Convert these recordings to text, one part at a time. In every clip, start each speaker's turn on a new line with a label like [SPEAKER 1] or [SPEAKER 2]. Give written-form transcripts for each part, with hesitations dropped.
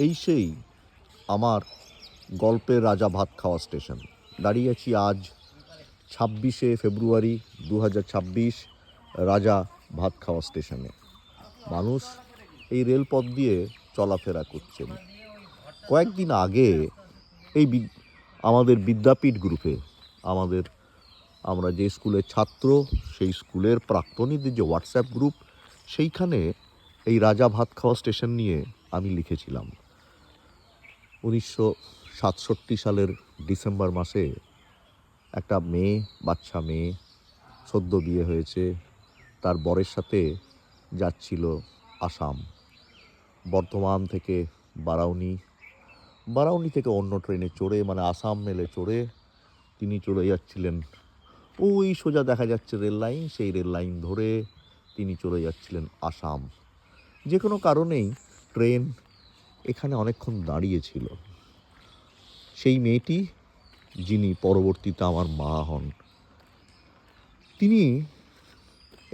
[SPEAKER 1] এই সেই আমার গল্পের রাজা ভাত খাওয়া স্টেশন। দাঁড়িয়ে আছি আজ 26শে ফেব্রুয়ারি 2026 রাজা ভাত খাওয়া স্টেশনে। মানুষ এই রেলপথ দিয়ে চলাফেরা করছেন। কয়েকদিন আগে এই আমাদের বিদ্যাপীঠ গ্রুপে আমরা যে স্কুলের ছাত্র, সেই স্কুলের প্রাক্তনীদের যে হোয়াটসঅ্যাপ গ্রুপ, সেইখানে এই রাজা ভাত খাওয়া স্টেশন নিয়ে আমি লিখেছিলাম। 1967 সালের ডিসেম্বর মাসে একটা বাচ্চা মেয়ে, সদ্য বিয়ে হয়েছে, তার বরের সাথে যাচ্ছিল আসাম। বর্ধমান থেকে বারাউনি থেকে অন্য ট্রেনে চড়ে, মানে আসাম মেলে চড়ে তিনি চলে যাচ্ছিলেন। ওই সোজা দেখা যাচ্ছে রেল লাইন, সেই রেল লাইন ধরে তিনি চলে যাচ্ছিলেন আসাম। যে কোনো কারণেই ট্রেন এখানে অনেকক্ষণ দাঁড়িয়েছিল। সেই মেয়েটি, যিনি পরবর্তীতে আমার মা হন, তিনি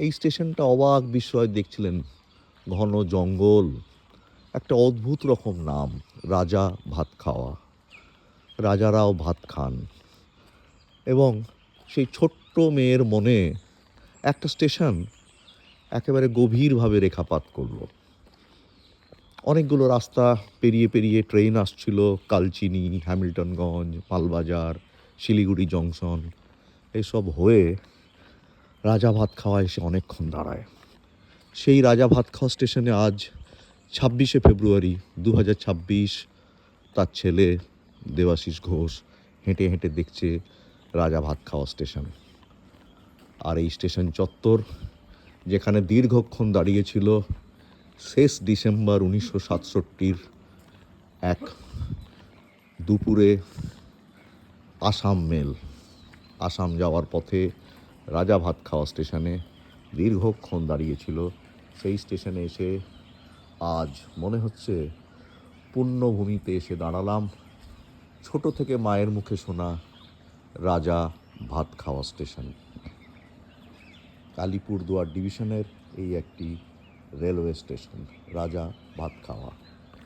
[SPEAKER 1] এই স্টেশনটা অবাক বিস্ময় দেখছিলেন। ঘন জঙ্গল, একটা অদ্ভুত রকম নাম, রাজা ভাত খাওয়া, রাজারাও ভাত খান। এবং সেই ছোট্ট মেয়ের মনে একটা স্টেশন একেবারে গভীরভাবে রেখাপাত করলো। অনেকগুলো রাস্তা পেরিয়ে পেরিয়ে ট্রেন আসছিল, কালচিনি, হ্যামিল্টনগঞ্জ, মালবাজার, শিলিগুড়ি জংশন, এসব হয়ে রাজা ভাত খাওয়া এসে অনেকক্ষণ দাঁড়ায়। সেই রাজা ভাত খাওয়া স্টেশনে আজ 26শে ফেব্রুয়ারি 2026 তার ছেলে দেবাশিস ঘোষ হেঁটে হেঁটে দেখছে রাজা ভাত খাওয়া স্টেশন। আর এই স্টেশন চত্বর, যেখানে দীর্ঘক্ষণ দাঁড়িয়েছিল শেষ ডিসেম্বর 1967 এক দুপুরে আসাম যাওয়ার পথে রাজা ভাত খাওয়া স্টেশনে দীর্ঘক্ষণ দাঁড়িয়েছিল, সেই স্টেশনে এসে আজ মনে হচ্ছে পুণ্যভূমিতে এসে দাঁড়ালাম। ছোট থেকে মায়ের মুখে শোনা রাজা ভাত খাওয়া স্টেশন। আলিপুরদুয়ার ডিভিশনের এই একটি রেলওয়ে স্টেশন, রাজা ভাত খাওয়া।